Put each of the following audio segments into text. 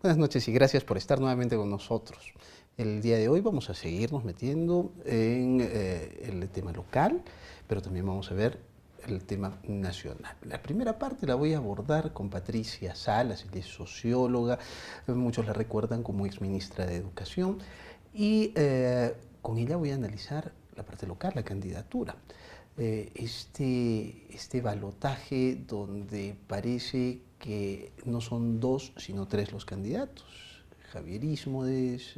Buenas noches y gracias por estar nuevamente con nosotros. El día de hoy vamos a seguirnos metiendo en el tema local, pero también vamos a ver el tema nacional. La primera parte la voy a abordar con Patricia Salas, ella es socióloga, muchos la recuerdan como exministra de Educación, y con ella voy a analizar la parte local, la candidatura. Este balotaje donde parece que no son dos, sino tres los candidatos. Javier Ismodes,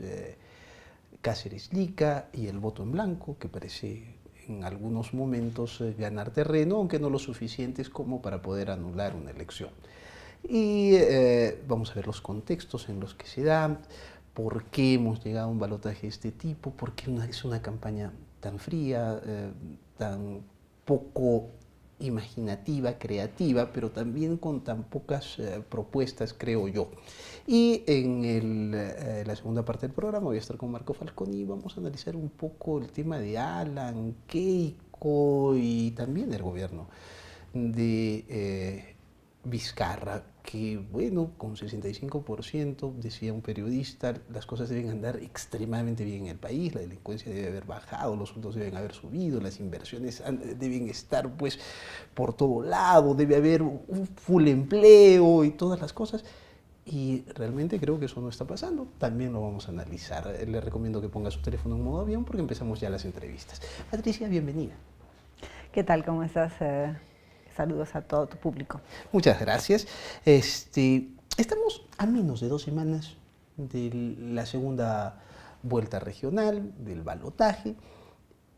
Cáceres Lica y el voto en blanco, que parece en algunos momentos ganar terreno, aunque no lo suficientes como para poder anular una elección. Y vamos a ver los contextos en los que se da, por qué hemos llegado a un balotaje de este tipo, por qué es una campaña tan fría, tan poco imaginativa, creativa, pero también con tan pocas propuestas, creo yo. Y en la segunda parte del programa voy a estar con Marco Falconi y vamos a analizar un poco el tema de Alan, Keiko y también el gobierno de Vizcarra, que bueno, con 65%, decía un periodista, las cosas deben andar extremadamente bien en el país, la delincuencia debe haber bajado, los sueldos deben haber subido, las inversiones deben estar pues por todo lado, debe haber un full empleo y todas las cosas. Y realmente creo que eso no está pasando. También lo vamos a analizar. Le recomiendo que ponga su teléfono en modo avión porque empezamos ya las entrevistas. Patricia, bienvenida. ¿Qué tal? ¿Cómo estás? Saludos a todo tu público. Muchas gracias. Estamos a menos de 2 semanas de la segunda vuelta regional, del balotaje,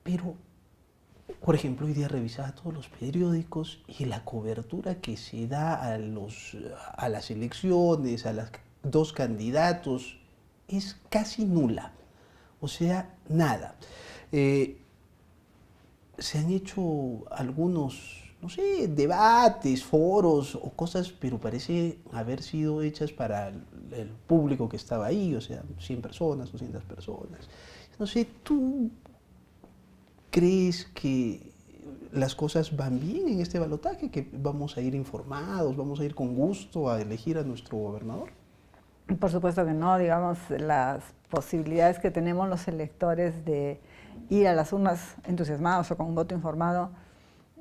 pero, por ejemplo, hoy día revisaba todos los periódicos y la cobertura que se da a las elecciones, a los dos candidatos, es casi nula. O sea, nada. Se han hecho algunos, no sé, debates, foros o cosas, pero parece haber sido hechas para el público que estaba ahí, o sea, 100 personas, 200 personas. No sé, ¿tú crees que las cosas van bien en este balotaje, que vamos a ir informados, vamos a ir con gusto a elegir a nuestro gobernador? Por supuesto que no, digamos, las posibilidades que tenemos los electores de ir a las urnas entusiasmados o con un voto informado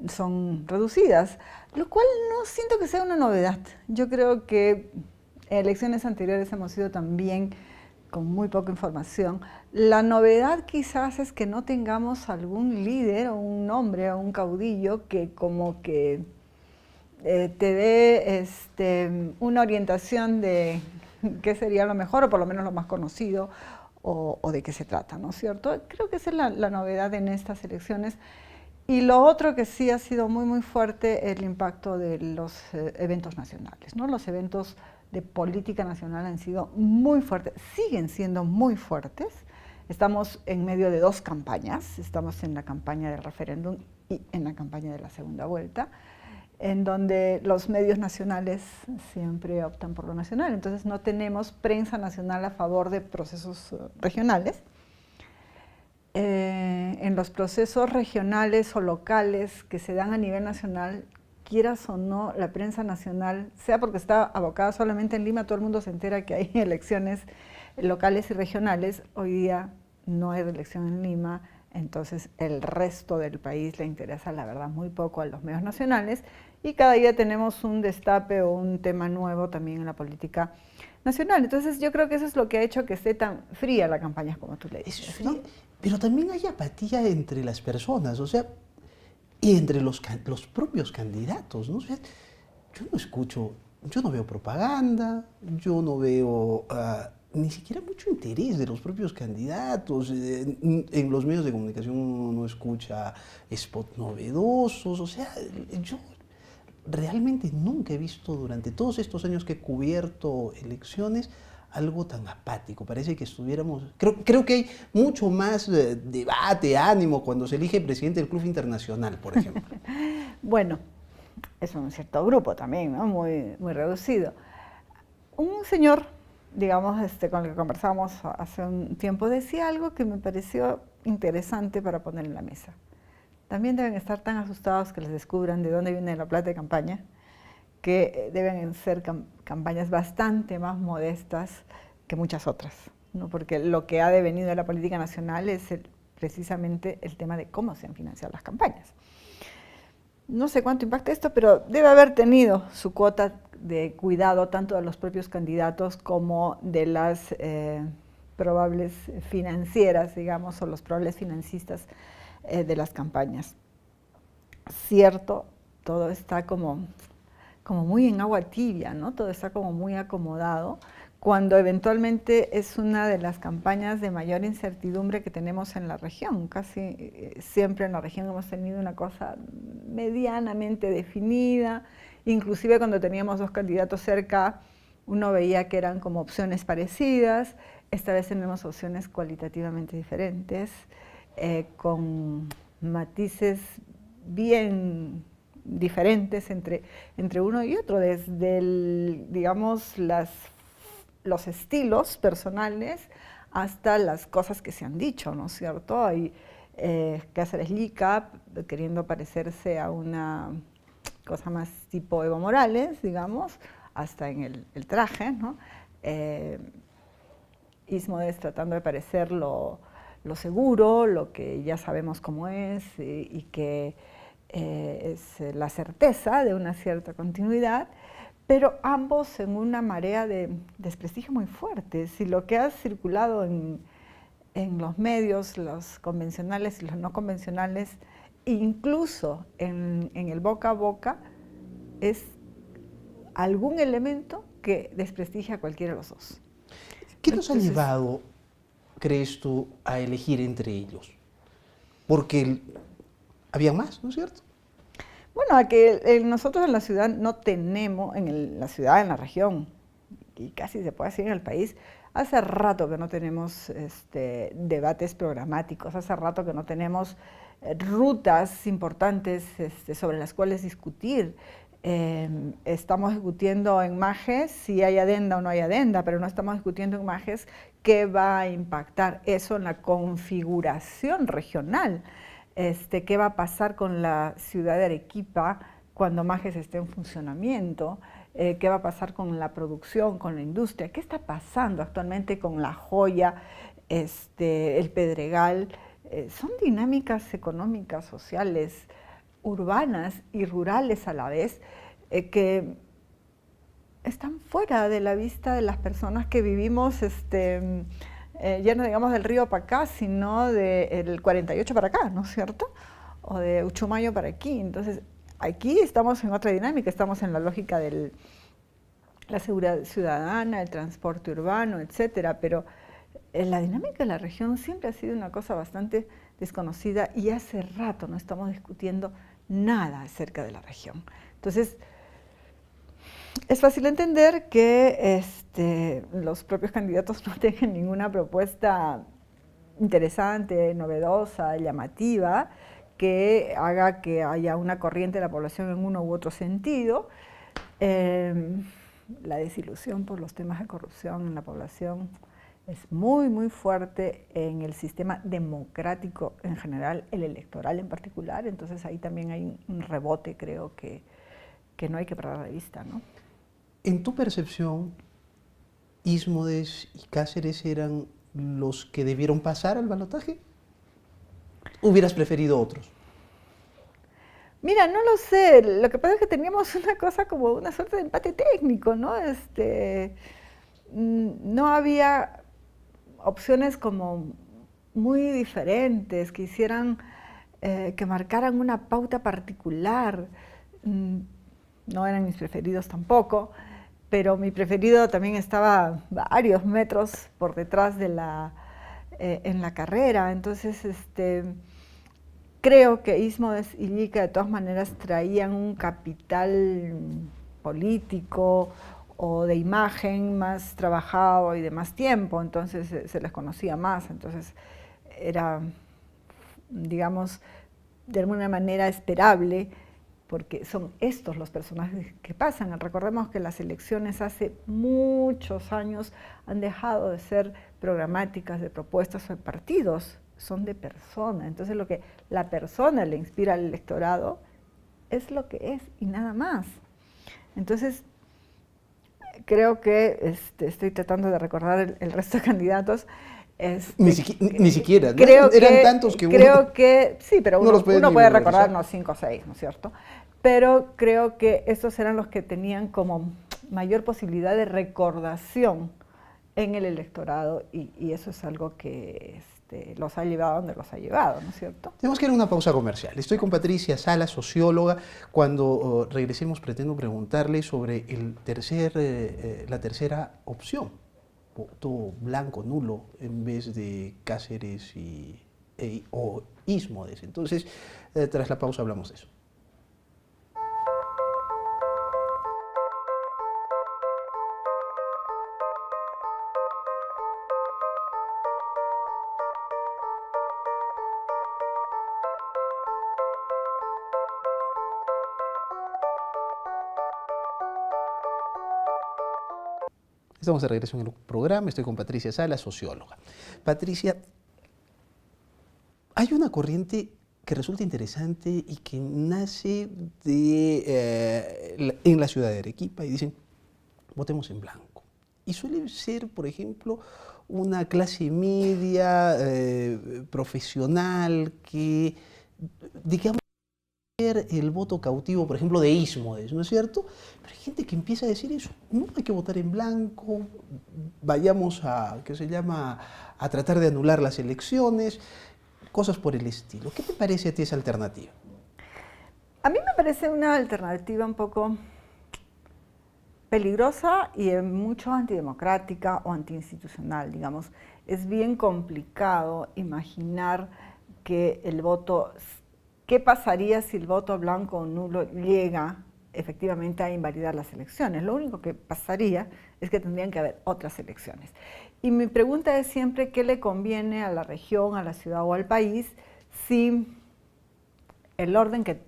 son reducidas, lo cual no siento que sea una novedad. Yo creo que en elecciones anteriores hemos ido también con muy poca información. La novedad quizás es que no tengamos algún líder o un hombre o un caudillo que como que te dé una orientación de qué sería lo mejor o por lo menos lo más conocido o de qué se trata, ¿no es cierto? Creo que esa es la novedad en estas elecciones. Y lo otro que sí ha sido muy, muy fuerte es el impacto de los eventos nacionales, ¿no? Los eventos de política nacional han sido muy fuertes, siguen siendo muy fuertes. Estamos en medio de dos campañas, estamos en la campaña del referéndum y en la campaña de la segunda vuelta, en donde los medios nacionales siempre optan por lo nacional. Entonces no tenemos prensa nacional a favor de procesos regionales. En los procesos regionales o locales que se dan a nivel nacional, quieras o no, la prensa nacional, sea porque está abocada solamente en Lima, todo el mundo se entera que hay elecciones locales y regionales, hoy día no hay elección en Lima, entonces el resto del país le interesa la verdad muy poco a los medios nacionales y cada día tenemos un destape o un tema nuevo también en la política nacional. Entonces yo creo que eso es lo que ha hecho que esté tan fría la campaña como tú le dices, ¿no? Pero también hay apatía entre las personas, o sea, y entre los propios candidatos, ¿no? O sea, yo no escucho, yo no veo propaganda, yo no veo ni siquiera mucho interés de los propios candidatos. En los medios de comunicación uno no escucha spots novedosos, o sea, yo realmente nunca he visto durante todos estos años que he cubierto elecciones algo tan apático. Parece que estuviéramos... Creo que hay mucho más debate, ánimo cuando se elige presidente del Club Internacional, por ejemplo. Bueno, es un cierto grupo también, ¿no? Muy, muy reducido. Un señor, digamos, con el que conversamos hace un tiempo, decía algo que me pareció interesante para poner en la mesa. También deben estar tan asustados que les descubran de dónde viene la plata de campaña, que deben ser campañas bastante más modestas que muchas otras, ¿no? Porque lo que ha devenido de la política nacional es precisamente el tema de cómo se han financiado las campañas. No sé cuánto impacta esto, pero debe haber tenido su cuota de cuidado tanto de los propios candidatos como de las probables financieras, digamos, o los probables financistas de las campañas. Cierto, todo está como muy en agua tibia, ¿no? Todo está como muy acomodado, cuando eventualmente es una de las campañas de mayor incertidumbre que tenemos en la región. Casi siempre en la región hemos tenido una cosa medianamente definida, inclusive cuando teníamos dos candidatos cerca, uno veía que eran como opciones parecidas. Esta vez tenemos opciones cualitativamente diferentes, con matices bien diferentes entre uno y otro, desde digamos, los estilos personales hasta las cosas que se han dicho, ¿no es cierto? Hay Cáceres Lica queriendo parecerse a una cosa más tipo Evo Morales, digamos, hasta en el traje, ¿no? Ismodes tratando de parecer lo seguro, lo que ya sabemos cómo es y que es la certeza de una cierta continuidad, pero ambos en una marea de desprestigio muy fuerte. Si lo que ha circulado en los medios, los convencionales y los no convencionales, incluso en el boca a boca, es algún elemento que desprestigia a cualquiera de los dos. ¿Qué nos ha llevado, crees tú, a elegir entre ellos? Porque había más, ¿no es cierto? Bueno, a que nosotros en la ciudad no tenemos, en la ciudad, en la región, y casi se puede decir en el país, hace rato que no tenemos debates programáticos, hace rato que no tenemos rutas importantes sobre las cuales discutir. Estamos discutiendo en Majes si hay adenda o no hay adenda, pero no estamos discutiendo en Majes qué va a impactar eso en la configuración regional. ¿Qué va a pasar con la ciudad de Arequipa cuando Majes esté en funcionamiento? ¿Qué va a pasar con la producción, con la industria? ¿Qué está pasando actualmente con La Joya, el Pedregal? Son dinámicas económicas, sociales, urbanas y rurales a la vez, que están fuera de la vista de las personas que vivimos, ya no digamos del río para acá, sino del 48 para acá, ¿no es cierto? O de Uchumayo para aquí. Entonces, aquí estamos en otra dinámica, estamos en la lógica de la seguridad ciudadana, el transporte urbano, etcétera, pero la dinámica de la región siempre ha sido una cosa bastante desconocida y hace rato no estamos discutiendo nada acerca de la región. Entonces, es fácil entender que los propios candidatos no tengan ninguna propuesta interesante, novedosa, llamativa, que haga que haya una corriente de la población en uno u otro sentido. La desilusión por los temas de corrupción en la población es muy, muy fuerte en el sistema democrático en general, el electoral en particular, entonces ahí también hay un rebote, creo que no hay que perder de vista, ¿no? En tu percepción, Ismodes y Cáceres eran los que debieron pasar al balotaje. ¿Hubieras preferido otros? Mira, no lo sé, lo que pasa es que teníamos una cosa como una suerte de empate técnico, ¿no? No había opciones como muy diferentes, que hicieran, que marcaran una pauta particular. No eran mis preferidos tampoco, pero mi preferido también estaba varios metros por detrás de en la carrera. Entonces, creo que Ismodes y Lica de todas maneras traían un capital político o de imagen más trabajado y de más tiempo, entonces se les conocía más, entonces era, digamos, de alguna manera esperable, porque son estos los personajes que pasan. Recordemos que las elecciones hace muchos años han dejado de ser programáticas, de propuestas o de partidos, son de persona. Entonces lo que la persona le inspira al electorado es lo que es y nada más. Entonces, creo que estoy tratando de recordar el resto de candidatos. Ni siquiera, ¿no? Creo Eran tantos que sí, pero uno puede recordarnos 5 o 6, ¿no es cierto? Pero creo que estos eran los que tenían como mayor posibilidad de recordación en el electorado y eso es algo que los ha llevado a donde los ha llevado, ¿no es cierto? Tenemos que ir a una pausa comercial. Estoy con Patricia Salas, socióloga. Cuando regresemos pretendo preguntarle sobre la tercera opción, voto blanco, nulo, en vez de Cáceres o Ismodes. Entonces, tras la pausa hablamos de eso. Estamos de regreso en el programa, estoy con Patricia Salas, socióloga. Patricia, hay una corriente que resulta interesante y que nace en la ciudad de Arequipa y dicen, votemos en blanco. Y suele ser, por ejemplo, una clase media, profesional, que, digamos, el voto cautivo, por ejemplo, de Ismodes, ¿no es cierto? Pero hay gente que empieza a decir eso, no hay que votar en blanco, vayamos a tratar de anular las elecciones, cosas por el estilo. ¿Qué te parece a ti esa alternativa? A mí me parece una alternativa un poco peligrosa y mucho antidemocrática o antiinstitucional, digamos. Es bien complicado imaginar que el voto... ¿Qué pasaría si el voto blanco o nulo llega efectivamente a invalidar las elecciones? Lo único que pasaría es que tendrían que haber otras elecciones. Y mi pregunta es siempre qué le conviene a la región, a la ciudad o al país si el orden que,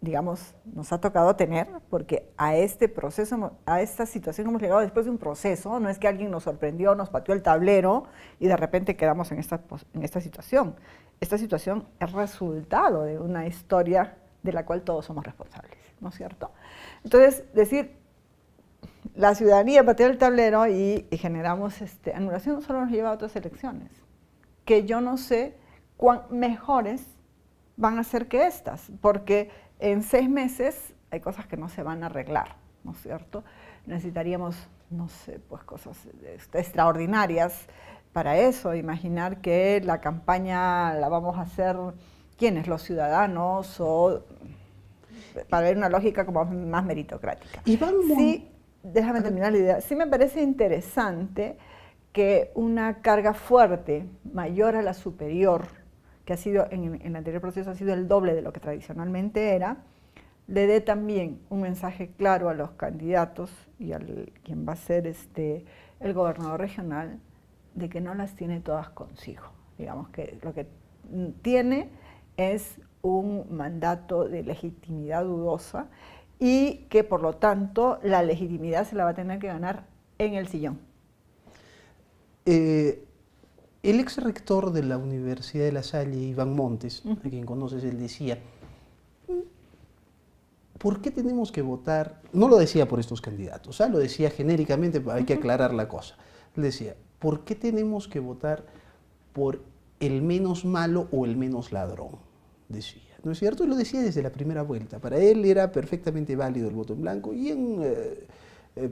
digamos, nos ha tocado tener, porque a este proceso, a esta situación hemos llegado después de un proceso, no es que alguien nos sorprendió, nos pateó el tablero y de repente quedamos en esta situación. Esta situación es resultado de una historia de la cual todos somos responsables, ¿no es cierto? Entonces, decir, la ciudadanía pateó el tablero y generamos anulación solo nos lleva a otras elecciones, que yo no sé cuán mejores van a ser que estas, porque en 6 meses hay cosas que no se van a arreglar, ¿no es cierto? Necesitaríamos, no sé, pues cosas extraordinarias para eso, imaginar que la campaña la vamos a hacer, ¿quiénes? Los ciudadanos, o para ver una lógica como más meritocrática. Sí, déjame terminar la idea. Sí me parece interesante que una carga fuerte, mayor a la superior, que ha sido en el anterior proceso ha sido el doble de lo que tradicionalmente era, le dé también un mensaje claro a los candidatos y a quien va a ser el gobernador regional, de que no las tiene todas consigo. Digamos que lo que tiene es un mandato de legitimidad dudosa y que por lo tanto la legitimidad se la va a tener que ganar en el sillón. El ex rector de la Universidad de La Salle, Iván Montes, a quien conoces, él decía, ¿por qué tenemos que votar? No lo decía por estos candidatos, lo decía genéricamente, hay que aclarar la cosa. Él decía, ¿por qué tenemos que votar por el menos malo o el menos ladrón? Decía, ¿no es cierto? Y lo decía desde la primera vuelta. Para él era perfectamente válido el voto en blanco y en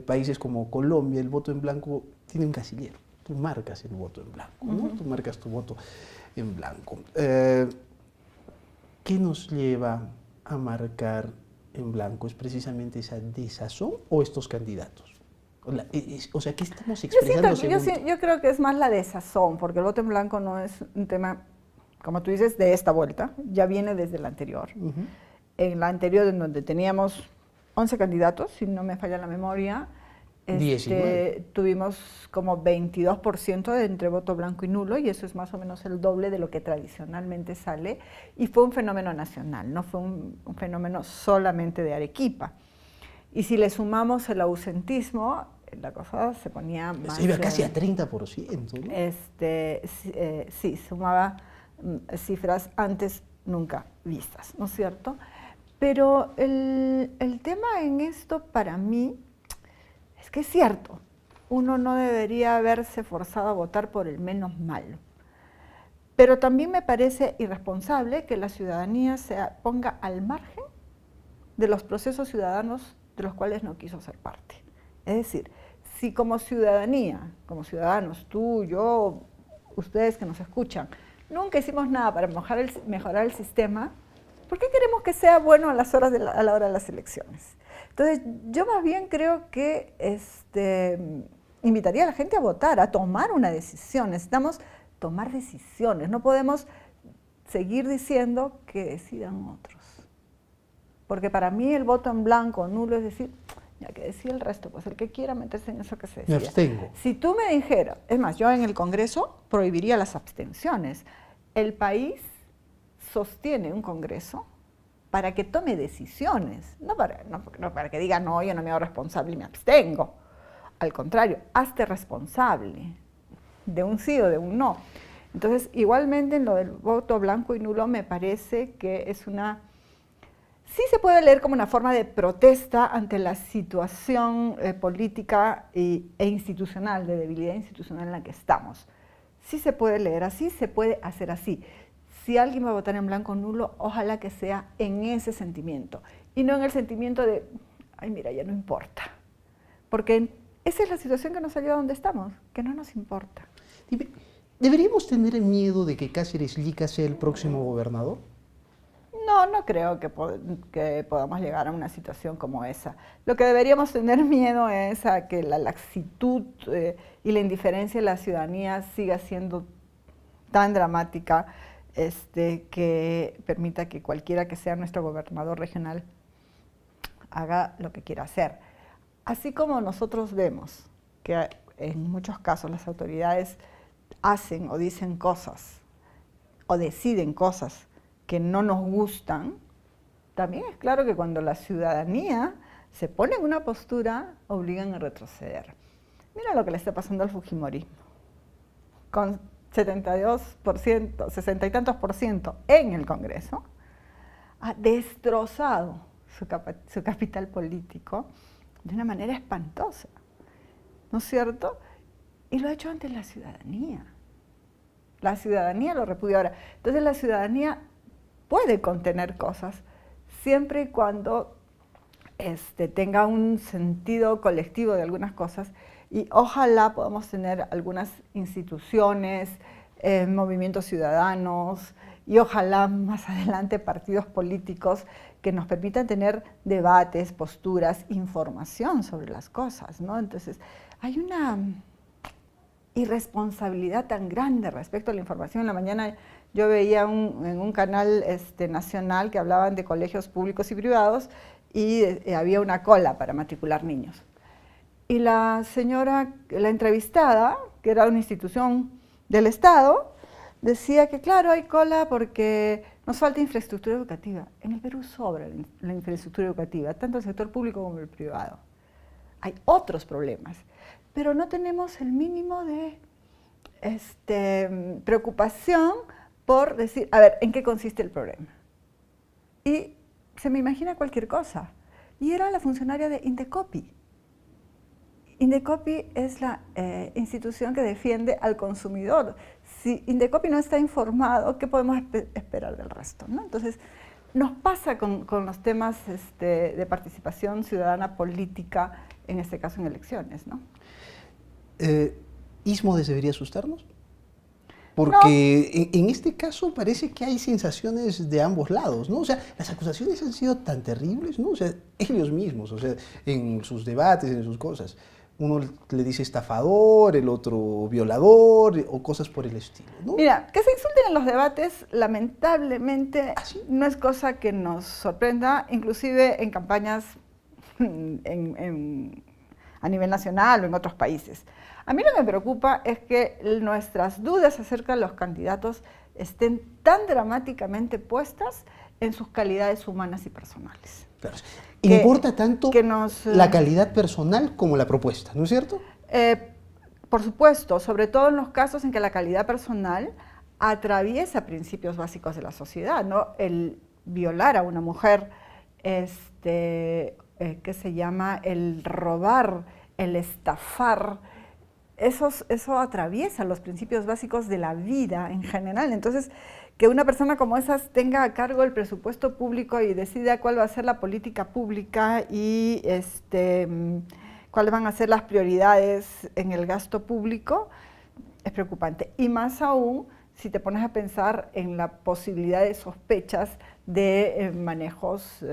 países como Colombia el voto en blanco tiene un casillero. Tú marcas el voto en blanco, ¿no? Tú marcas tu voto en blanco. ¿Qué nos lleva a marcar en blanco? ¿Es precisamente esa desazón o estos candidatos? O sea, ¿qué estamos expresando? Yo creo que es más la desazón, porque el voto en blanco no es un tema, como tú dices, de esta vuelta, ya viene desde la anterior. En la anterior, en donde teníamos 11 candidatos, si no me falla la memoria, tuvimos como 22% entre voto blanco y nulo, y eso es más o menos el doble de lo que tradicionalmente sale, y fue un fenómeno nacional, no fue un fenómeno solamente de Arequipa. Y si le sumamos el ausentismo, la cosa se ponía más... Se iba casi a 30%, ¿no? Sí, sumaba cifras antes nunca vistas, ¿no es cierto? Pero el tema en esto para mí es que es cierto, uno no debería verse forzado a votar por el menos malo. Pero también me parece irresponsable que la ciudadanía se ponga al margen de los procesos ciudadanos de los cuales no quiso ser parte. Es decir, si como ciudadanía, como ciudadanos, tú, yo, ustedes que nos escuchan, nunca hicimos nada para mejorar el sistema, ¿por qué queremos que sea bueno a la hora de las elecciones? Entonces, yo más bien creo que invitaría a la gente a votar, a tomar una decisión. Necesitamos tomar decisiones, no podemos seguir diciendo que decidan otros. Porque para mí el voto en blanco, nulo, es decir, ya que decía el resto, pues el que quiera meterse en eso que se decida. Me abstengo. Si tú me dijeras, es más, yo en el Congreso prohibiría las abstenciones. El país sostiene un Congreso para que tome decisiones, no para que diga, no, yo no me hago responsable y me abstengo. Al contrario, hazte responsable de un sí o de un no. Entonces, igualmente en lo del voto blanco y nulo me parece que es sí se puede leer como una forma de protesta ante la situación política e institucional, de debilidad institucional en la que estamos. Sí se puede leer así, se puede hacer así. Si alguien va a votar en blanco o nulo, ojalá que sea en ese sentimiento y no en el sentimiento de, ay mira, ya no importa. Porque esa es la situación que nos ha llevado a donde estamos, que no nos importa. ¿Deberíamos tener miedo de que Cáceres Lika sea el próximo gobernador? No, no creo que podamos llegar a una situación como esa. Lo que deberíamos tener miedo es a que la laxitud y la indiferencia de la ciudadanía siga siendo tan dramática que permita que cualquiera que sea nuestro gobernador regional haga lo que quiera hacer. Así como nosotros vemos que en muchos casos las autoridades hacen o dicen cosas o deciden cosas que no nos gustan, también es claro que cuando la ciudadanía se pone en una postura, obligan a retroceder. Mira lo que le está pasando al fujimorismo. Con 72%, 60 y tantos % en el Congreso, ha destrozado su capital político de una manera espantosa, ¿no es cierto? Y lo ha hecho ante la ciudadanía. La ciudadanía lo repudia ahora. Entonces la ciudadanía puede contener cosas siempre y cuando tenga un sentido colectivo de algunas cosas y ojalá podamos tener algunas instituciones, movimientos ciudadanos y ojalá más adelante partidos políticos que nos permitan tener debates, posturas, información sobre las cosas, ¿no? Entonces, hay una irresponsabilidad tan grande respecto a la información. En la mañana yo veía en un canal nacional que hablaban de colegios públicos y privados y había una cola para matricular niños. Y la señora, la entrevistada, que era una institución del Estado, decía que claro, hay cola porque nos falta infraestructura educativa. En el Perú sobra la infraestructura educativa, tanto el sector público como el privado. Hay otros problemas, pero no tenemos el mínimo de preocupación por decir, a ver, ¿en qué consiste el problema? Y se me imagina cualquier cosa. Y era la funcionaria de Indecopi. Indecopi es la institución que defiende al consumidor. Si Indecopi no está informado, ¿qué podemos esperar del resto, ¿no? Entonces, nos pasa con los temas de participación ciudadana política, en este caso en elecciones, ¿no? ¿Ismodes debería asustarnos? Porque no. En este caso parece que hay sensaciones de ambos lados, ¿no? O sea, las acusaciones han sido tan terribles, ¿no? O sea, ellos mismos, o sea, en sus debates, en sus cosas. Uno le dice estafador, el otro violador, o cosas por el estilo, ¿no? Mira, que se insulten en los debates, lamentablemente, ¿ah, sí? No es cosa que nos sorprenda, inclusive en campañas a nivel nacional o en otros países. A mí lo que me preocupa es que nuestras dudas acerca de los candidatos estén tan dramáticamente puestas en sus calidades humanas y personales. Claro. Importa tanto la calidad personal como la propuesta, ¿no es cierto? Por supuesto, sobre todo en los casos en que la calidad personal atraviesa principios básicos de la sociedad, ¿no? El violar a una mujer ¿qué se llama? El robar, el estafar. Eso atraviesa los principios básicos de la vida en general. Entonces, que una persona como esas tenga a cargo el presupuesto público y decida cuál va a ser la política pública y cuáles van a ser las prioridades en el gasto público, es preocupante. Y más aún si te pones a pensar en la posibilidad de sospechas de manejos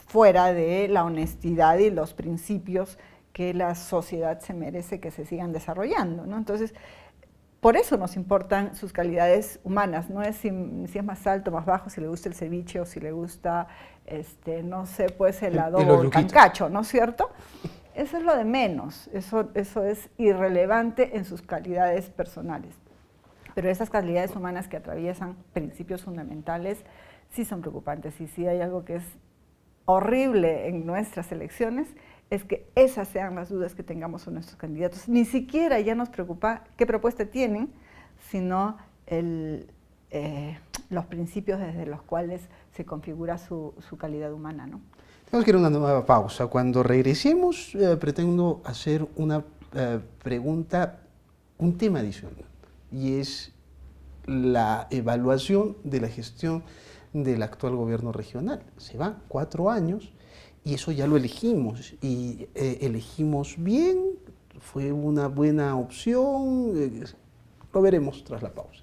fuera de la honestidad y los principios que la sociedad se merece que se sigan desarrollando, ¿no? Entonces, por eso nos importan sus calidades humanas, no es si es más alto, más bajo, si le gusta el ceviche o si le gusta, no sé, pues el adobo, el cancacho, ¿no es cierto? Eso es lo de menos, eso es irrelevante en sus calidades personales. Pero esas calidades humanas que atraviesan principios fundamentales sí son preocupantes, y sí hay algo que es horrible en nuestras elecciones, es que esas sean las dudas que tengamos con nuestros candidatos. Ni siquiera ya nos preocupa qué propuesta tienen, sino los principios desde los cuales se configura su calidad humana, ¿no? Tenemos que ir a una nueva pausa. Cuando regresemos, pretendo hacer una pregunta, un tema adicional, y es la evaluación de la gestión del actual gobierno regional. Se van 4 años y eso ya lo elegimos, y elegimos bien, fue una buena opción, lo veremos tras la pausa.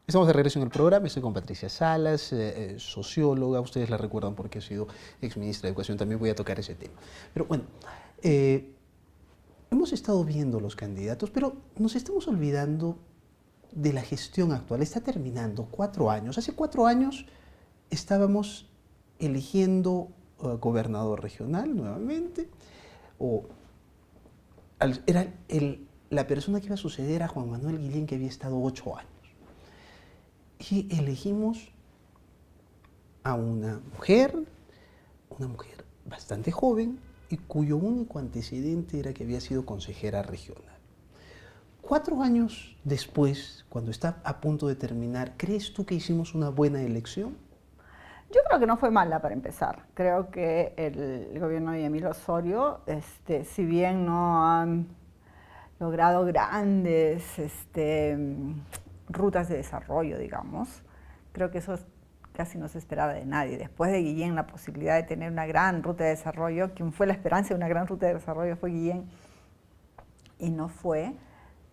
Estamos de regreso en el programa, estoy con Patricia Salas, socióloga, ustedes la recuerdan porque ha sido exministra de Educación, también voy a tocar ese tema. Pero bueno, hemos estado viendo los candidatos, pero nos estamos olvidando de la gestión actual. Está terminando 4 años. Hace 4 años estábamos eligiendo gobernador regional nuevamente, era la persona que iba a suceder a Juan Manuel Guillén, que había estado 8 años. Y elegimos a una mujer bastante joven y cuyo único antecedente era que había sido consejera regional. 4 años después, cuando está a punto de terminar, ¿crees tú que hicimos una buena elección? Yo creo que no fue mala para empezar. Creo que el gobierno de Yamil Osorio, si bien no han logrado grandes rutas de desarrollo, digamos, creo que eso casi no se esperaba de nadie. Después de Guillén, la posibilidad de tener una gran ruta de desarrollo, quien fue la esperanza de una gran ruta de desarrollo fue Guillén, y no fue,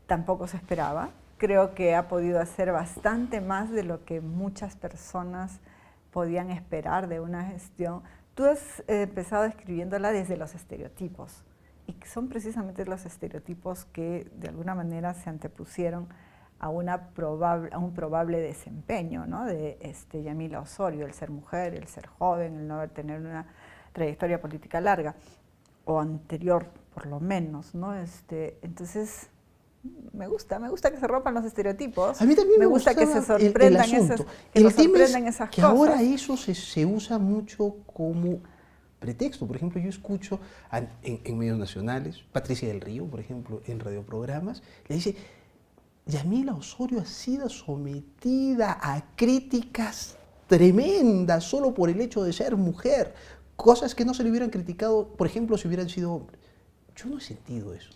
tampoco se esperaba. Creo que ha podido hacer bastante más de lo que muchas personas podían esperar de una gestión. Tú has empezado escribiéndola desde los estereotipos, y son precisamente los estereotipos que de alguna manera se antepusieron a un probable desempeño, ¿no? De Yamila Osorio, el ser mujer, el ser joven, el no tener una trayectoria política larga, o anterior por lo menos, ¿no? Entonces, me gusta que se rompan los estereotipos. A mí también me gusta que se sorprendan el tema es esas que cosas. ahora eso se usa mucho como pretexto. Por ejemplo, yo escucho en medios nacionales, Patricia del Río, por ejemplo, en radioprogramas, le dice: Yamila Osorio ha sido sometida a críticas tremendas solo por el hecho de ser mujer, cosas que no se le hubieran criticado, por ejemplo, si hubieran sido hombres. Yo no he sentido eso,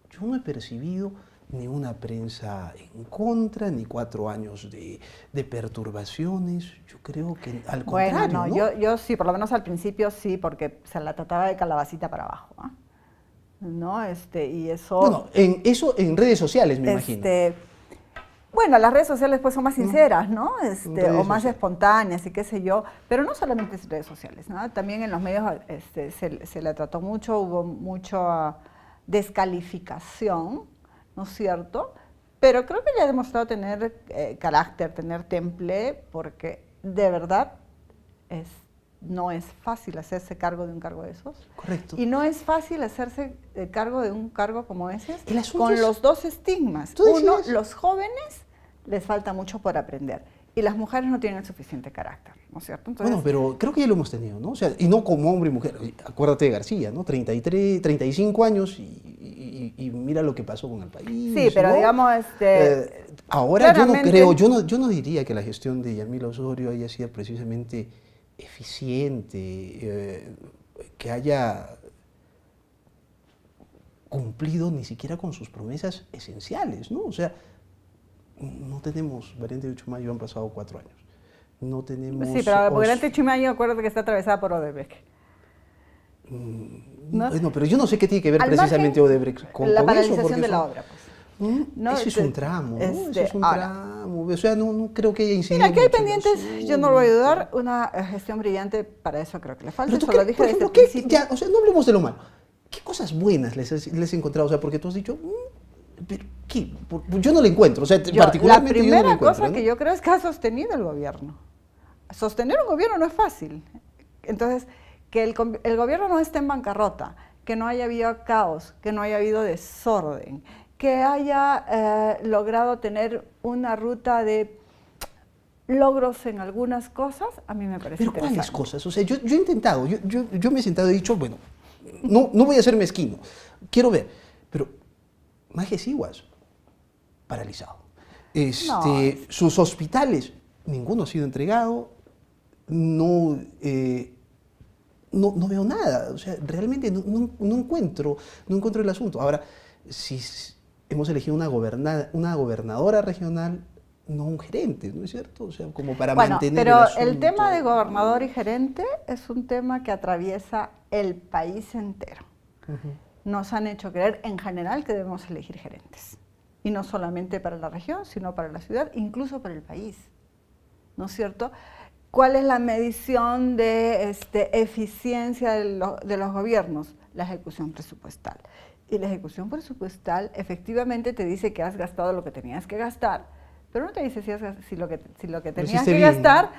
yo no he percibido ni una prensa en contra, ni 4 años de perturbaciones. Yo creo que al contrario, bueno, ¿no? Yo sí, por lo menos al principio sí, porque se la trataba de calabacita para abajo, ¿no? Y eso... Bueno, eso en redes sociales, me imagino. Bueno, las redes sociales pues son más sinceras, ¿no? O más sociales. espontáneas y qué sé yo, pero no solamente en redes sociales, ¿no? También en los medios se la trató mucho, hubo mucha descalificación, ¿no es cierto? Pero creo que ella ha demostrado tener carácter, tener temple, porque de verdad no es fácil hacerse cargo de un cargo de esos. Correcto. Y no es fácil hacerse cargo de un cargo como ese, El asunto con es, los dos estigmas. ¿tú decías? Uno, los jóvenes les falta mucho por aprender. Y las mujeres no tienen el suficiente carácter, ¿no es cierto? Entonces, bueno, pero creo que ya lo hemos tenido, ¿no? O sea, y no como hombre y mujer. Acuérdate de García, ¿no? 33, 35 años y mira lo que pasó con el país. Sí, pero ¿no? digamos, ahora yo no diría que la gestión de Yamila Osorio haya sido precisamente eficiente, que haya cumplido ni siquiera con sus promesas esenciales, ¿no? O sea, no tenemos variante de Uchumayo, han pasado 4 años. No tenemos... Sí, pero la variante de Uchumayo, acuérdate que está atravesada por Odebrecht. ¿No? Bueno, pero yo no sé qué tiene que ver precisamente Odebrecht con la eso. paralización de la obra, pues. ¿No? Eso es un tramo, ¿no? Eso es un tramo. O sea, no creo que haya incidido. Mira, aquí hay pendientes, yo no lo voy a dudar, una gestión brillante para eso creo que le falta. Pero tú, por ejemplo, ya, o sea, no hablemos de lo malo. ¿Qué cosas buenas les he encontrado? O sea, porque tú has dicho, ¿pero qué? Yo no le encuentro, o sea, particularmente la primera yo no le encuentro, cosa que yo creo es que ha sostenido el gobierno. Sostener un gobierno no es fácil. Entonces, que el gobierno no esté en bancarrota, que no haya habido caos, que no haya habido desorden, que haya logrado tener una ruta de logros en algunas cosas, a mí me parece interesante. ¿Pero cuáles cosas? O sea, yo he intentado, yo me he sentado y he dicho, bueno, no voy a ser mezquino, quiero ver, pero Maje Sihuas, paralizado. Sus hospitales, ninguno ha sido entregado, no veo nada, o sea, realmente no encuentro el asunto. Ahora, si hemos elegido una gobernadora regional, no un gerente, ¿no es cierto? O sea, como para mantener pero el asunto. El tema de gobernador y gerente es un tema que atraviesa el país entero. Nos han hecho creer en general que debemos elegir gerentes. Y no solamente para la región, sino para la ciudad, incluso para el país. ¿No es cierto? ¿Cuál es la medición de eficiencia de los gobiernos? La ejecución presupuestal. Y la ejecución presupuestal efectivamente te dice que has gastado lo que tenías que gastar, pero no te dice si lo que tenías que gastar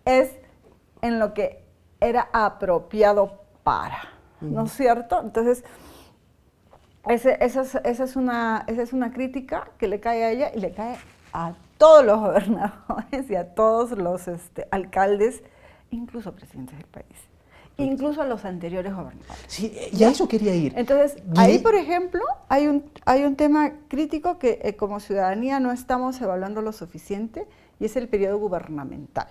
es en lo que era apropiado para, ¿no es cierto? Entonces, esa es una crítica que le cae a ella y le cae a todos los gobernadores y a todos los alcaldes, incluso presidentes del país, incluso a los anteriores gobernadores. Sí, y a eso quería ir. Entonces, ahí, por ejemplo, hay un tema crítico que como ciudadanía no estamos evaluando lo suficiente y es el periodo gubernamental.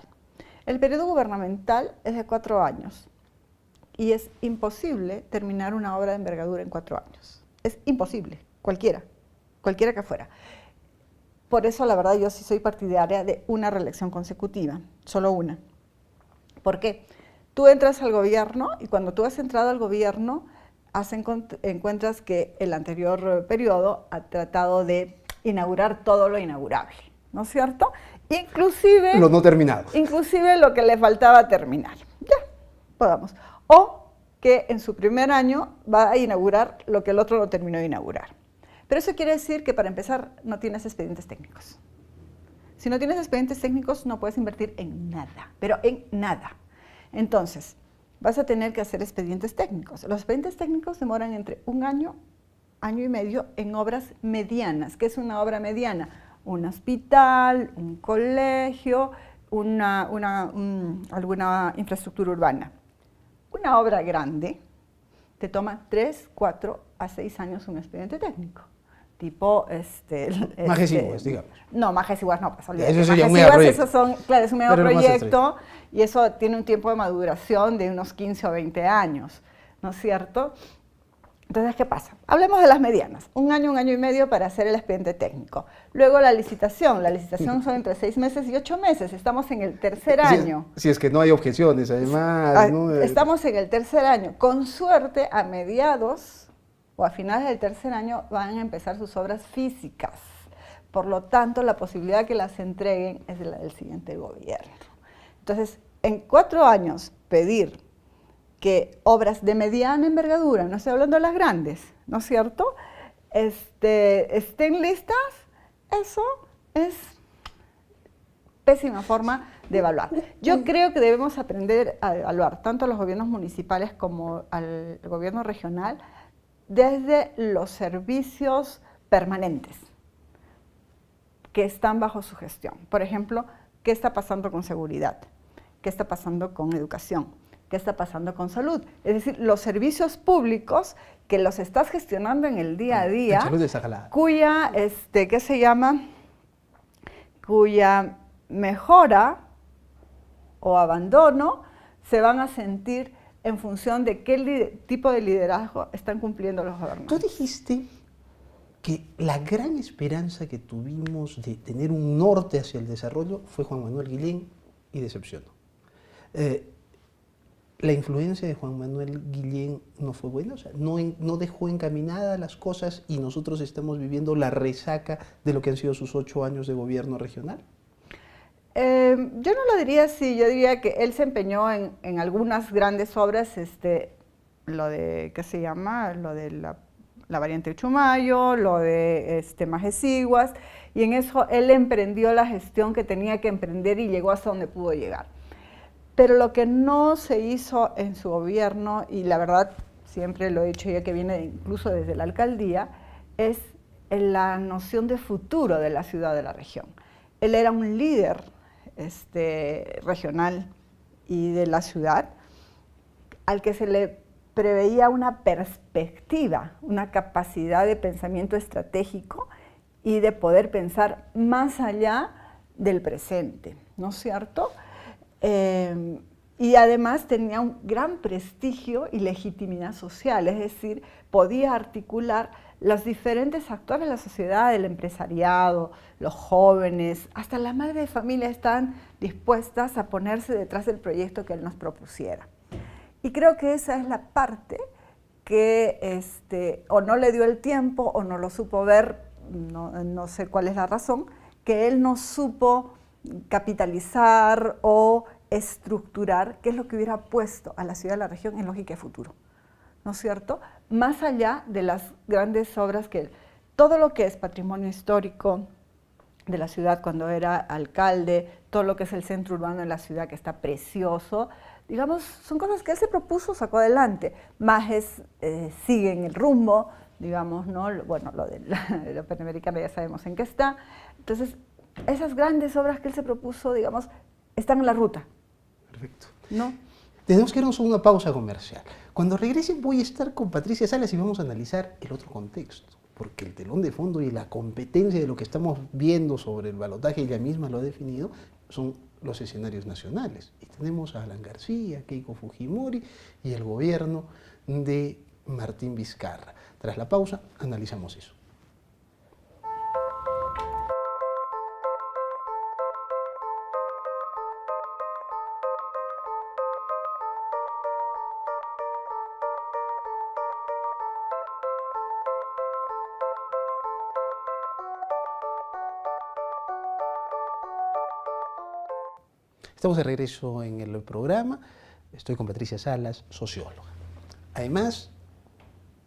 El periodo gubernamental es de 4 años y es imposible terminar una obra de envergadura en 4 años. Es imposible, cualquiera que fuera. Por eso, la verdad, yo sí soy partidaria de una reelección consecutiva, solo una. ¿Por qué? Tú entras al gobierno y cuando tú has entrado al gobierno, encuentras que el anterior periodo ha tratado de inaugurar todo lo inaugurable, ¿no es cierto? Inclusive... Lo no terminado. Inclusive lo que le faltaba terminar. Ya, podamos. O que en su primer año va a inaugurar lo que el otro no terminó de inaugurar. Pero eso quiere decir que para empezar no tienes expedientes técnicos. Si no tienes expedientes técnicos no puedes invertir en nada, pero en nada. Entonces, vas a tener que hacer expedientes técnicos. Los expedientes técnicos demoran entre 1 año, año y medio en obras medianas. ¿Qué es una obra mediana? Un hospital, un colegio, alguna infraestructura urbana. Una obra grande te toma 3, 4 a 6 años un expediente técnico. Tipo, Maje Sihuas, digamos. No, Maje Sihuas no, pues olvídate. Eso sería un mega proyecto. Claro, es un mega proyecto y eso tiene un tiempo de maduración de unos 15 o 20 años, ¿no es cierto? Entonces, ¿qué pasa? Hablemos de las medianas. 1 año, 1 año y medio para hacer el expediente técnico. Luego la licitación. La licitación son entre 6 meses y 8 meses. Estamos en el tercer año. Si es que no hay objeciones, además. ¿no? Estamos en el tercer año. Con suerte, a mediados o a finales del tercer año van a empezar sus obras físicas. Por lo tanto, la posibilidad de que las entreguen es la del siguiente gobierno. Entonces, en 4 años, pedir que obras de mediana envergadura, no estoy hablando de las grandes, ¿no es cierto?, estén listas, eso es pésima forma de evaluar. Yo creo que debemos aprender a evaluar tanto a los gobiernos municipales como al gobierno regional desde los servicios permanentes. que están bajo su gestión. Por ejemplo, ¿qué está pasando con seguridad? ¿Qué está pasando con educación? ¿Qué está pasando con salud? Es decir, los servicios públicos que los estás gestionando en el día a día, cuya, ¿qué se llama? Cuya mejora o abandono se van a sentir en función de qué tipo de liderazgo están cumpliendo los gobernantes. Tú dijiste que la gran esperanza que tuvimos de tener un norte hacia el desarrollo fue Juan Manuel Guillén y decepcionó. ¿La influencia de Juan Manuel Guillén no fue buena? O sea, no dejó encaminadas las cosas y nosotros estamos viviendo la resaca de lo que han sido sus 8 años de gobierno regional. Yo no lo diría así, yo diría que él se empeñó en algunas grandes obras, lo de, ¿qué se llama? Lo de la variante Uchumayo, lo de Majesiguas, y en eso él emprendió la gestión que tenía que emprender y llegó hasta donde pudo llegar. Pero lo que no se hizo en su gobierno, y la verdad siempre lo he dicho ya que viene incluso desde la alcaldía, es la noción de futuro de la ciudad, de la región. Él era un líder regional y de la ciudad al que se le preveía una perspectiva, una capacidad de pensamiento estratégico y de poder pensar más allá del presente, ¿no es cierto? Y además tenía un gran prestigio y legitimidad social, es decir, podía articular los diferentes actores de la sociedad, el empresariado, los jóvenes, hasta las madres de familia están dispuestas a ponerse detrás del proyecto que él nos propusiera. Y creo que esa es la parte que o no le dio el tiempo o no lo supo ver, no sé cuál es la razón, que él no supo capitalizar o estructurar qué es lo que hubiera puesto a la ciudad de la región en lógica de futuro, ¿no es cierto? Más allá de las grandes obras que todo lo que es patrimonio histórico de la ciudad cuando era alcalde, todo lo que es el centro urbano de la ciudad que está precioso, digamos, son cosas que él se propuso, sacó adelante. Majes sigue en el rumbo, digamos, ¿no? Bueno, lo de la Panamericana ya sabemos en qué está. Entonces, esas grandes obras que él se propuso, digamos, están en la ruta. Perfecto. ¿No? Tenemos que irnos a una pausa comercial. Cuando regrese voy a estar con Patricia Salas y vamos a analizar el otro contexto, porque el telón de fondo y la competencia de lo que estamos viendo sobre el balotaje, ella misma lo ha definido, son los escenarios nacionales. Y tenemos a Alan García, Keiko Fujimori y el gobierno de Martín Vizcarra. Tras la pausa, analizamos eso. Estamos de regreso en el programa. Estoy con Patricia Salas, socióloga. Además,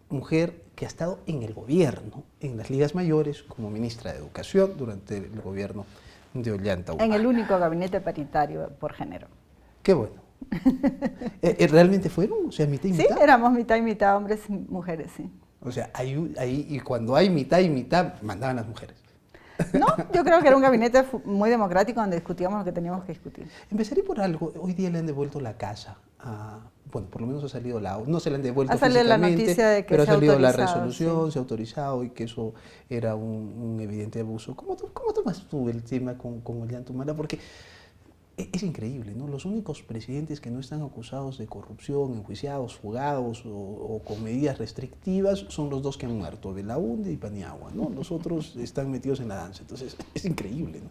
mujer que ha estado en el gobierno, en las ligas mayores, como ministra de Educación durante el gobierno de Ollanta Humala. En el único gabinete paritario por género. Qué bueno. ¿Realmente fueron? O sea, mitad y mitad. Sí, éramos mitad y mitad, hombres y mujeres, sí. O sea, y cuando hay mitad y mitad, mandaban las mujeres. No, yo creo que era un gabinete muy democrático donde discutíamos lo que teníamos que discutir. Empezaré por algo. Hoy día le han devuelto la casa a, bueno, por lo menos ha salido no se le han devuelto físicamente, la noticia de que pero ha salido la resolución, sí. Se ha autorizado y que eso era un evidente abuso. ¿Cómo tomas tú el tema con Ollanta Humala? Porque es increíble, ¿no? Los únicos presidentes que no están acusados de corrupción, enjuiciados, fugados o con medidas restrictivas son los dos que han muerto, Belaúnde y Paniagua, ¿no? Los otros están metidos en la danza, entonces es increíble, ¿no?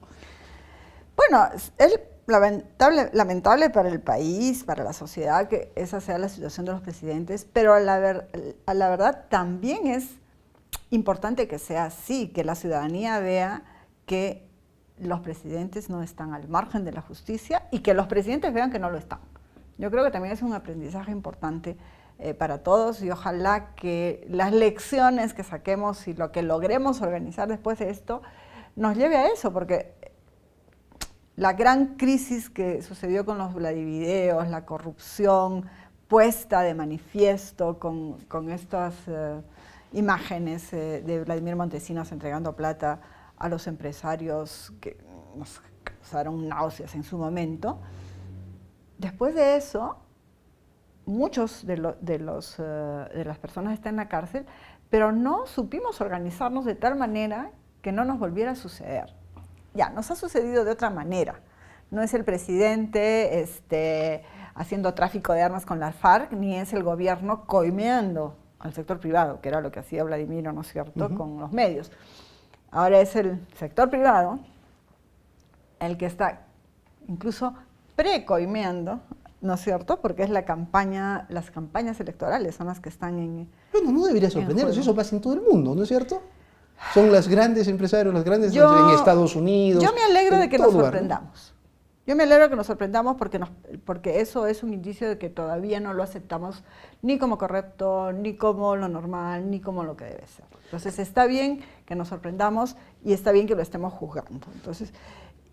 Bueno, es lamentable para el país, para la sociedad, que esa sea la situación de los presidentes, pero a la verdad también es importante que sea así, que la ciudadanía vea que los presidentes no están al margen de la justicia y que los presidentes vean que no lo están. Yo creo que también es un aprendizaje importante para todos y ojalá que las lecciones que saquemos y lo que logremos organizar después de esto nos lleve a eso, porque la gran crisis que sucedió con los Vladivideos, la corrupción puesta de manifiesto con estas imágenes de Vladimir Montesinos entregando plata a los empresarios que nos causaron náuseas en su momento. Después de eso, muchos de las personas están en la cárcel, pero no supimos organizarnos de tal manera que no nos volviera a suceder. Ya, nos ha sucedido de otra manera. No es el presidente haciendo tráfico de armas con la FARC, ni es el gobierno coimeando al sector privado, que era lo que hacía Vladimiro, ¿no es cierto?, con los medios. Ahora es el sector privado el que está incluso precoimeando, ¿no es cierto?, porque es las campañas electorales son las que están en... Bueno, no debería sorprendernos, eso pasa en todo el mundo, ¿no es cierto? Son las grandes empresarios, las grandes en Estados Unidos. Yo me alegro de que nos sorprendamos. Yo me alegro de que nos sorprendamos porque eso es un indicio de que todavía no lo aceptamos ni como correcto, ni como lo normal, ni como lo que debe ser. Entonces está bien que nos sorprendamos y está bien que lo estemos juzgando. Entonces,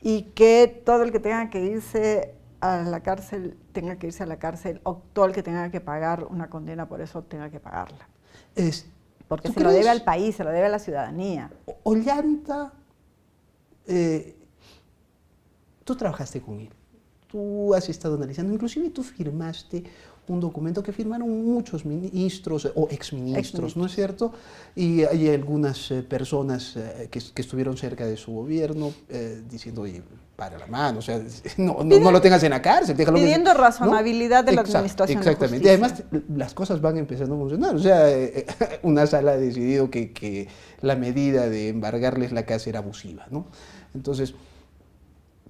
y que todo el que tenga que irse a la cárcel tenga que irse a la cárcel, o todo el que tenga que pagar una condena por eso tenga que pagarla. Porque se lo debe al país, se lo debe a la ciudadanía. Ollanta, tú trabajaste con él, tú has estado analizando, inclusive tú firmaste un documento que firmaron muchos ministros o exministros, ¿no es cierto? Y hay algunas personas que estuvieron cerca de su gobierno diciendo, oye, para la mano, o sea, no lo tengas en la cárcel, déjalo. Pidiendo razonabilidad, ¿no?, de la administración. Exactamente, y además las cosas van empezando a funcionar, o sea, una sala ha decidido que la medida de embargarles la casa era abusiva, ¿no? Entonces,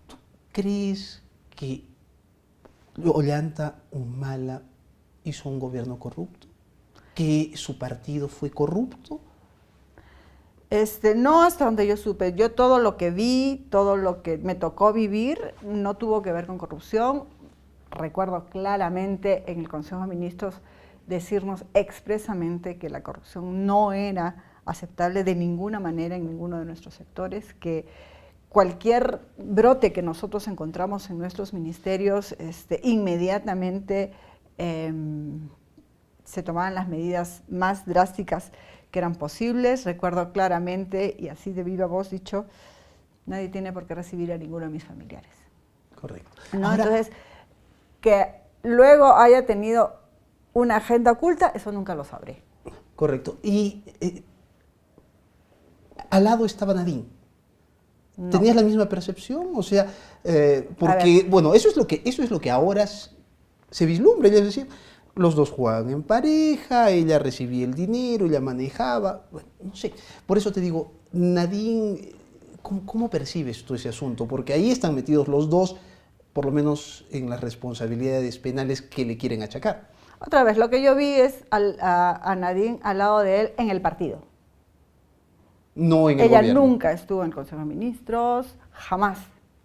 ¿tú crees que Ollanta Humala hizo un gobierno corrupto? ¿Que su partido fue corrupto? No, hasta donde yo supe. Yo todo lo que vi, todo lo que me tocó vivir, no tuvo que ver con corrupción. Recuerdo claramente en el Consejo de Ministros decirnos expresamente que la corrupción no era aceptable de ninguna manera en ninguno de nuestros sectores, que cualquier brote que nosotros encontramos en nuestros ministerios, inmediatamente se tomaban las medidas más drásticas que eran posibles. Recuerdo claramente, y así de viva voz dicho, nadie tiene por qué recibir a ninguno de mis familiares. Correcto. ¿No? Ahora, entonces, que luego haya tenido una agenda oculta, eso nunca lo sabré. Correcto. Y al lado estaba Nadine. No. ¿Tenías la misma percepción? O sea, porque, bueno, eso es lo que ahora se vislumbra, es decir, los dos jugaban en pareja, ella recibía el dinero, ella manejaba, bueno, no sé. Por eso te digo, Nadine, ¿cómo percibes tú ese asunto? Porque ahí están metidos los dos, por lo menos en las responsabilidades penales que le quieren achacar. Otra vez, lo que yo vi es a Nadine al lado de él en el partido. No en el Ella gobierno. Nunca estuvo en el Consejo de Ministros, jamás.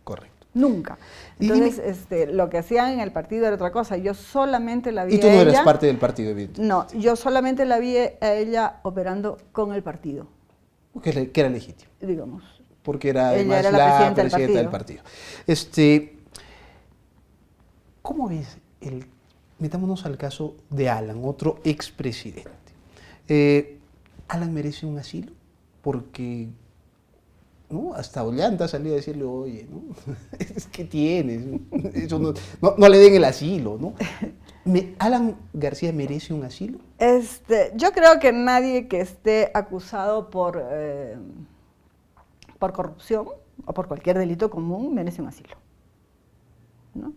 Correcto. Nunca. Entonces, lo que hacían en el partido era otra cosa. Yo solamente la vi a ella... Y tú no eras parte del partido, evidentemente. No, yo solamente la vi a ella operando con el partido. Que era legítimo. Digamos. Porque era además ella era la presidenta del partido. ¿Cómo ves metámonos al caso de Alan, otro expresidente? ¿Alan merece un asilo? Porque, ¿no?, hasta Ollanta salía a decirle, oye, ¿no?, es que tienes, eso no le den el asilo, ¿no? ¿Alan García merece un asilo? Yo creo que nadie que esté acusado por corrupción o por cualquier delito común merece un asilo, ¿no?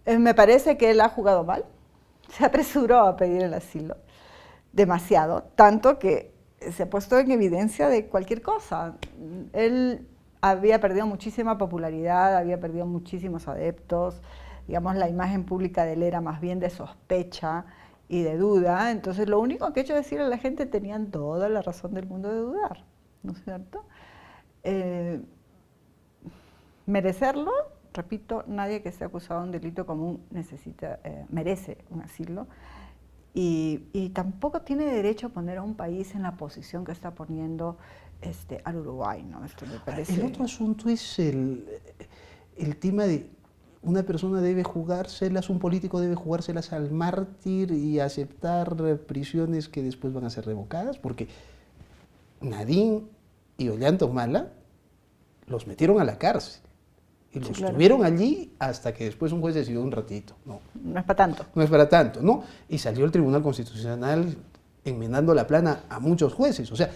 Me parece que él ha jugado mal, se apresuró a pedir el asilo, demasiado, tanto que se ha puesto en evidencia de cualquier cosa. Él había perdido muchísima popularidad, había perdido muchísimos adeptos, digamos, la imagen pública de él era más bien de sospecha y de duda, entonces lo único que he hecho es decirle a la gente, tenían toda la razón del mundo de dudar, ¿no es cierto? Merecerlo, repito, nadie que esté acusado de un delito común merece un asilo. Y tampoco tiene derecho a poner a un país en la posición que está poniendo al Uruguay, ¿no? Esto me parece... El otro asunto es el tema de una persona debe jugárselas, un político debe jugárselas al mártir y aceptar prisiones que después van a ser revocadas, porque Nadine y Ollanta Humala los metieron a la cárcel. Y los tuvieron allí hasta que después un juez decidió un ratito. No, no es para tanto. No es para tanto, ¿no? Y salió el Tribunal Constitucional enmendando la plana a muchos jueces. O sea,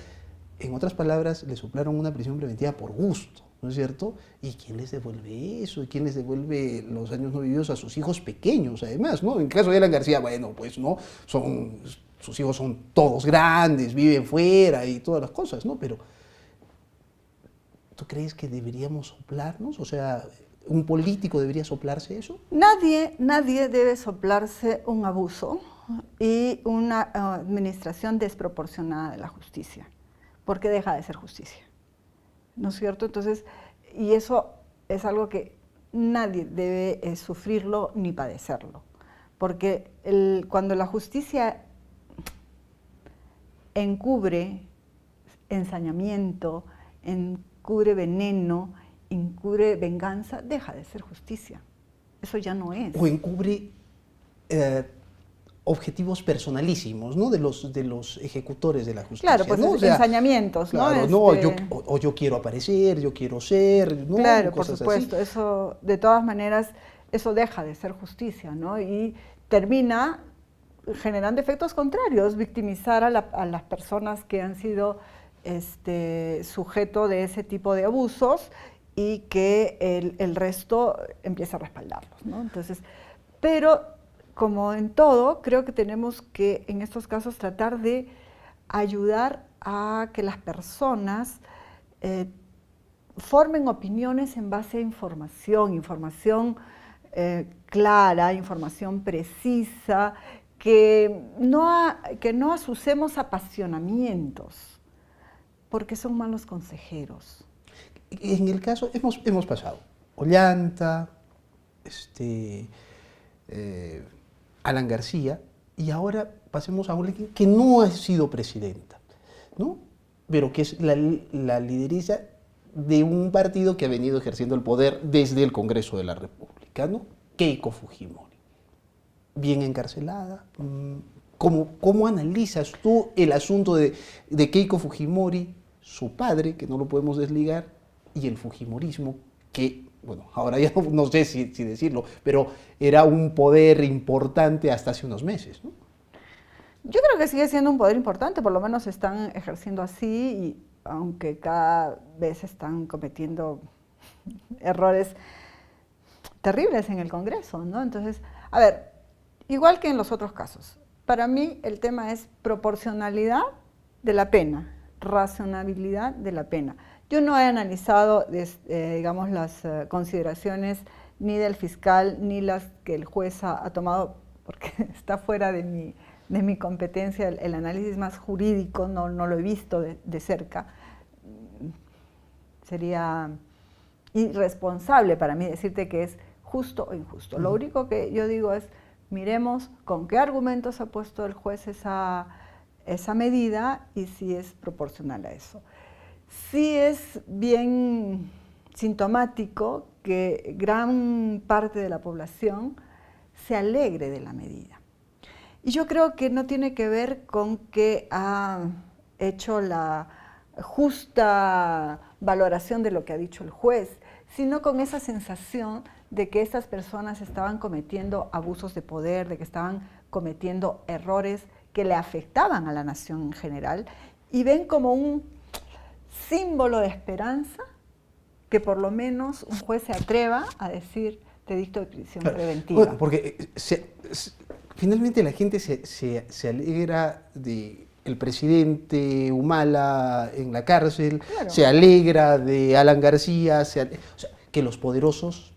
en otras palabras, le soplaron una prisión preventiva por gusto, ¿no es cierto? ¿Y quién les devuelve eso? ¿Y quién les devuelve los años no vividos a sus hijos pequeños, además, ¿no? En el caso de Alan García, bueno, pues no, sus hijos son todos grandes, viven fuera y todas las cosas, ¿no? Pero, ¿tú crees que deberíamos soplarnos? O sea, ¿un político debería soplarse eso? Nadie debe soplarse un abuso y una administración desproporcionada de la justicia, porque deja de ser justicia, ¿no es cierto? Entonces, y eso es algo que nadie debe sufrirlo ni padecerlo, porque cuando la justicia encubre ensañamiento, encubre veneno, encubre venganza, deja de ser justicia. Eso ya no es. O encubre objetivos personalísimos, ¿no? De los ejecutores de la justicia. Claro, pues ¿no? O sea, ensañamientos, claro, ¿no? No, yo quiero aparecer, yo quiero ser, ¿no? Claro, por Cosas supuesto. así. Eso, de todas maneras, eso deja de ser justicia, ¿no? Y termina generando efectos contrarios, victimizar a las personas que han sido sujeto de ese tipo de abusos y que el resto empieza a respaldarlos, ¿no? Entonces, pero como en todo, creo que tenemos que en estos casos tratar de ayudar a que las personas formen opiniones en base a información clara, información precisa, que no asucemos apasionamientos, porque son malos consejeros. En el caso, hemos pasado Ollanta, Alan García, y ahora pasemos a alguien que no ha sido presidenta, ¿no? Pero que es la lideresa de un partido que ha venido ejerciendo el poder desde el Congreso de la República, ¿no? Keiko Fujimori. Bien encarcelada. ¿Cómo analizas tú el asunto de Keiko Fujimori, su padre, que no lo podemos desligar, y el fujimorismo, que, bueno, ahora ya no sé si decirlo, pero era un poder importante hasta hace unos meses, ¿no? Yo creo que sigue siendo un poder importante, por lo menos están ejerciendo así, y aunque cada vez están cometiendo errores terribles en el Congreso, ¿no? Entonces, a ver, igual que en los otros casos, para mí el tema es proporcionalidad de la pena, racionalidad de la pena. Yo no he analizado, digamos, las consideraciones ni del fiscal ni las que el juez ha tomado, porque está fuera de mi competencia, el análisis más jurídico no lo he visto de cerca. Sería irresponsable para mí decirte que es justo o injusto. Lo único que yo digo es, miremos con qué argumentos ha puesto el juez esa medida y si es proporcional a eso. Sí es bien sintomático que gran parte de la población se alegre de la medida. Y yo creo que no tiene que ver con que ha hecho la justa valoración de lo que ha dicho el juez, sino con esa sensación de que estas personas estaban cometiendo abusos de poder, de que estaban cometiendo errores que le afectaban a la nación en general, y ven como un símbolo de esperanza que por lo menos un juez se atreva a decir, te dicto de prisión preventiva. Bueno, porque finalmente la gente se alegra de el presidente Humala en la cárcel, claro, se alegra de Alan García, o sea, que los poderosos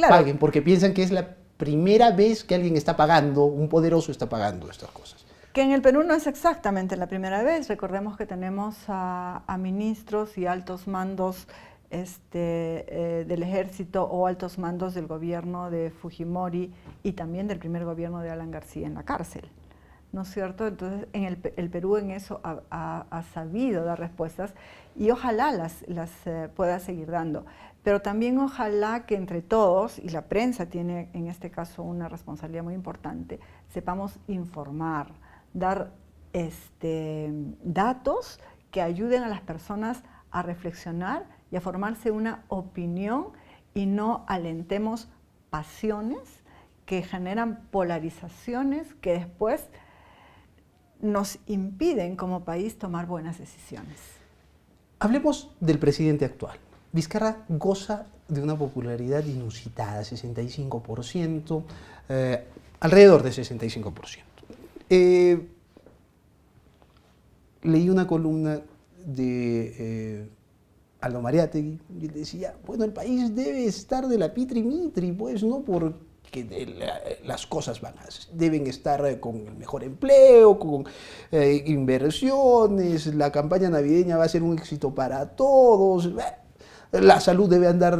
paguen, porque piensan que es la primera vez que alguien está pagando, un poderoso está pagando estas cosas. Que en el Perú no es exactamente la primera vez. Recordemos que tenemos a ministros y altos mandos del ejército o altos mandos del gobierno de Fujimori y también del primer gobierno de Alan García en la cárcel, ¿no es cierto? Entonces, el Perú en eso ha sabido dar respuestas y ojalá las pueda seguir dando. Pero también ojalá que entre todos, y la prensa tiene en este caso una responsabilidad muy importante, sepamos informar, dar datos que ayuden a las personas a reflexionar y a formarse una opinión y no alentemos pasiones que generan polarizaciones que después nos impiden como país tomar buenas decisiones. Hablemos del presidente actual. Vizcarra goza de una popularidad inusitada, 65%, alrededor de 65%. Leí una columna de Aldo Mariátegui y decía, bueno, el país debe estar de la pitri-mitri, pues no porque las cosas deben estar con el mejor empleo, con inversiones, la campaña navideña va a ser un éxito para todos, la salud debe andar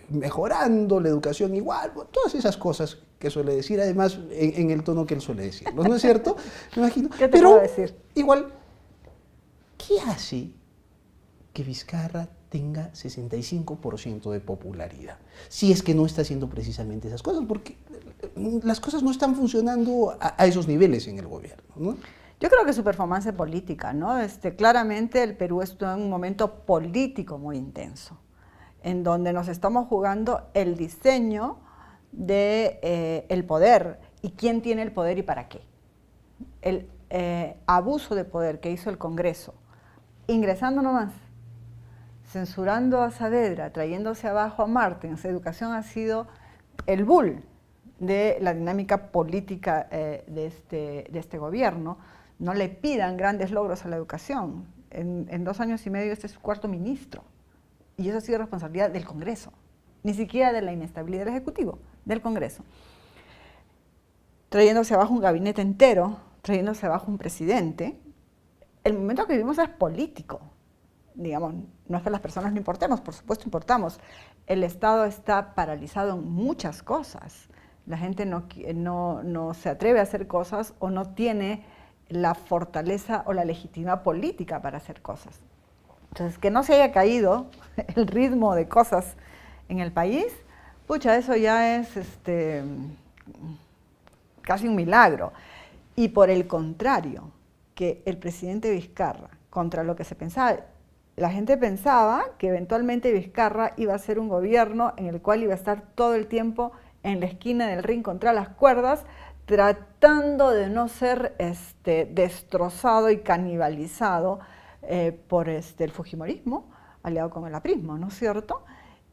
mejorando, la educación igual, todas esas cosas que suele decir, además en el tono que él suele decirlo, ¿no es cierto? Me imagino. ¿Qué te puedo decir? Igual, ¿qué hace que Vizcarra tenga 65% de popularidad? Si es que no está haciendo precisamente esas cosas, porque las cosas no están funcionando a esos niveles en el gobierno, ¿no? Yo creo que su performance política, ¿no? Claramente el Perú está en un momento político muy intenso, en donde nos estamos jugando el diseño del poder y quién tiene el poder y para qué. El abuso de poder que hizo el Congreso, ingresando nomás, censurando a Saavedra, trayéndose abajo a Martens, educación ha sido el bull de la dinámica política de este gobierno. No le pidan grandes logros a la educación. En 2 años y medio este es su 4º ministro. Y eso ha sido responsabilidad del Congreso, ni siquiera de la inestabilidad del Ejecutivo, del Congreso. Trayéndose abajo un gabinete entero, trayéndose abajo un presidente. El momento que vivimos es político. Digamos, no es que las personas no importemos, por supuesto importamos. El Estado está paralizado en muchas cosas. La gente no se atreve a hacer cosas o no tiene la fortaleza o la legitimidad política para hacer cosas. Entonces, que no se haya caído el ritmo de cosas en el país, pucha, eso ya es casi un milagro. Y por el contrario, que el presidente Vizcarra, contra lo que se pensaba, la gente pensaba que eventualmente Vizcarra iba a ser un gobierno en el cual iba a estar todo el tiempo en la esquina del ring contra las cuerdas, tratando de no ser destrozado y canibalizado por el fujimorismo, aliado con el aprismo, ¿no es cierto?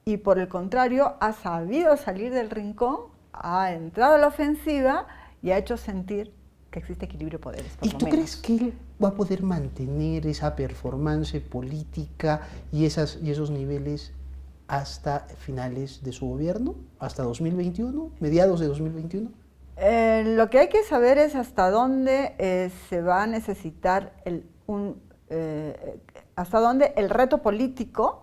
Y por el contrario, ha sabido salir del rincón, ha entrado a la ofensiva y ha hecho sentir que existe equilibrio de poderes. ¿Y tú crees que él va a poder mantener esa performance política y esos niveles hasta finales de su gobierno? ¿Hasta 2021? ¿Mediados de 2021? Lo que hay que saber es hasta dónde se va a necesitar hasta dónde el reto político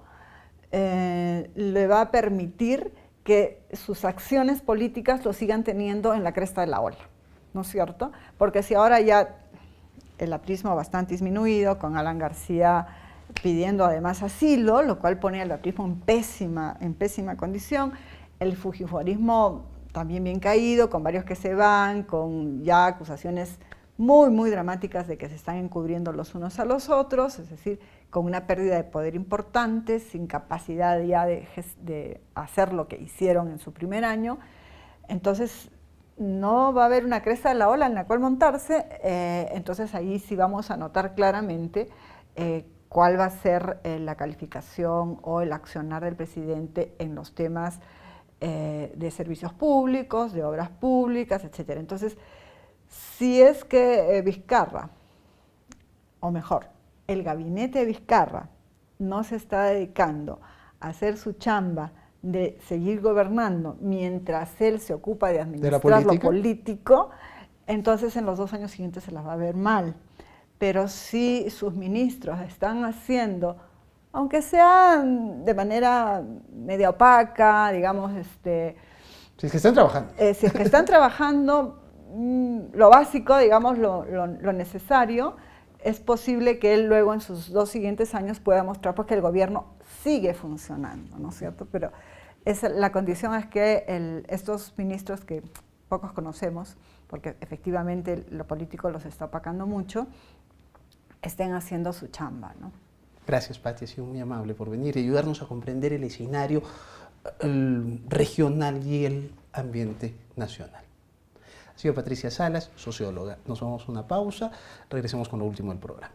le va a permitir que sus acciones políticas lo sigan teniendo en la cresta de la ola, ¿no es cierto? Porque si ahora ya el aprismo bastante disminuido, con Alan García pidiendo además asilo, lo cual pone al aprismo en pésima condición, el fujimorismo también bien caído, con varios que se van, con ya acusaciones muy dramáticas de que se están encubriendo los unos a los otros, es decir, con una pérdida de poder importante, sin capacidad ya de hacer lo que hicieron en su primer año. Entonces, no va a haber una cresta de la ola en la cual montarse, entonces ahí sí vamos a notar claramente cuál va a ser la calificación o el accionar del presidente en los temas de servicios públicos, de obras públicas, etc. Entonces, si es que Vizcarra, o mejor, el gabinete de Vizcarra no se está dedicando a hacer su chamba de seguir gobernando mientras él se ocupa de administrar lo político, entonces en los 2 años siguientes se las va a ver mal. Pero si sus ministros están haciendo, aunque sea de manera media opaca, digamos, si es que están trabajando. Si es que están trabajando, lo básico, digamos, lo necesario, es posible que él luego en sus 2 siguientes años pueda mostrar pues, que el gobierno sigue funcionando, ¿no es cierto? Pero la condición es que estos ministros que pocos conocemos, porque efectivamente lo político los está opacando mucho, estén haciendo su chamba, ¿no? Gracias, Pati, ha sido muy amable por venir y ayudarnos a comprender el escenario regional y el ambiente nacional. Ha sido Patricia Salas, socióloga. Nos vamos a una pausa, regresemos con lo último del programa.